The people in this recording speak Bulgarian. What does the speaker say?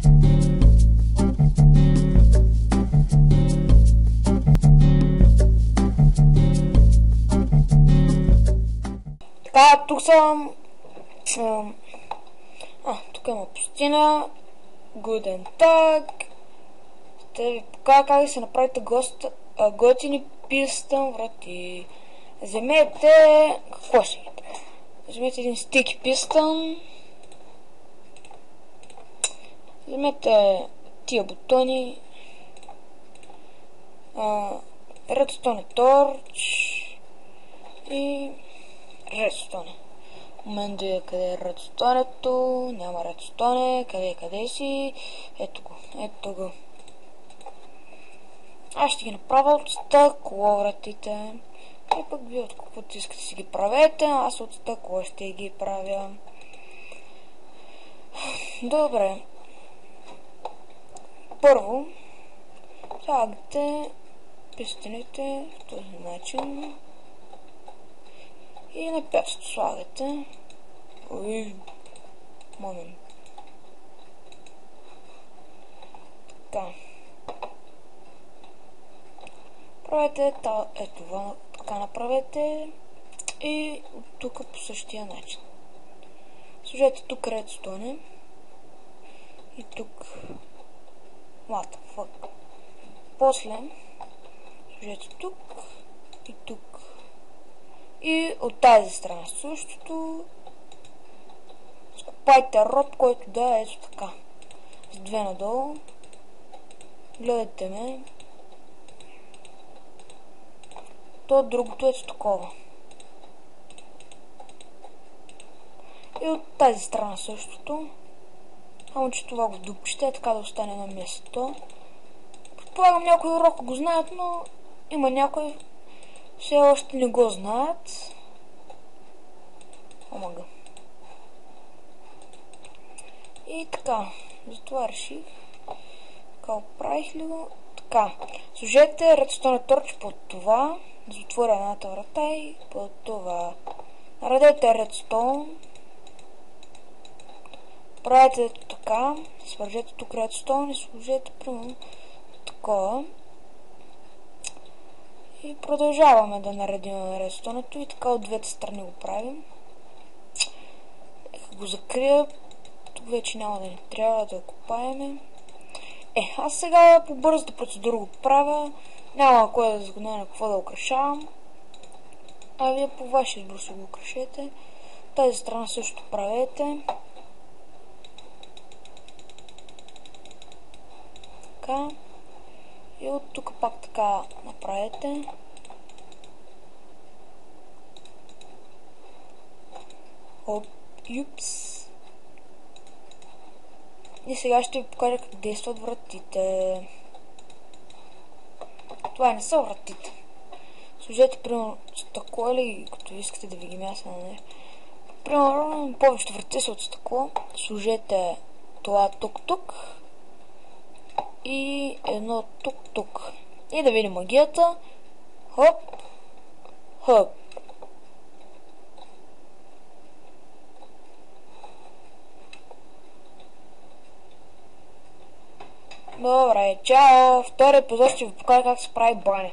Така, тук съм. Тук има пустина. Гуден так. Ще ви покажа как да се направите готини пистън врати. Вземете... Какво ще видите? Вземете един стики пистън. Вземете тия бутони. Редстоне торч. И... редстоне. Момент да видя къде е редстонето. Няма редстоне. Къде си? Ето го. Аз ще ги направя от стъкло вратите. И пък вие от каквото искате си ги правете. Аз от стъкло ще ги правя. Добре. Първо слагате пистините в този начин. И на пясто слагате. Момент. Така. Правете това, така направете и от тук по същия начин. Сложете тук редстоне и тук what the fuck. После сложете тук и тук и от тази страна същото. Скопайте род, който да е ето така. С две надолу. Гледайте ме. То другото е такова. И от тази страна същото. Само че това го дупчете, така да остане на място. Предполагам някои урока го знаят, но има някои все още не го знаят. Омага. И така, затова реших. Така, оправих ли го? Така, сложете редстоне торч под това. Да затворя едната врата и под това. Наредете редстон. Правете така. Свържете тук редстон и сложете примерно такова. И продължаваме да наредим редстонето и така от двете страни го правим. Нека го закрия. Тук вече няма да ни трябва да копаеме. Аз сега по бързата процедура го правя. Няма кой да загодне на какво да украшавам. А вие по вашия избор ще го украшете. Тази страна също правете. Така. И от тук пак така направете. Оп, юпс. И сега ще ви покажа как действат вратите. Това не са вратите. Сложете примерно стъкло или като искате да ви ги мяса на нещо. Примерно повечето врати са от стъкло. Сложете това тук и едно тук. И да видим магията. Хоп. Хоп. Добре, чао! Втори епизод ще ви покажа как се прави баня.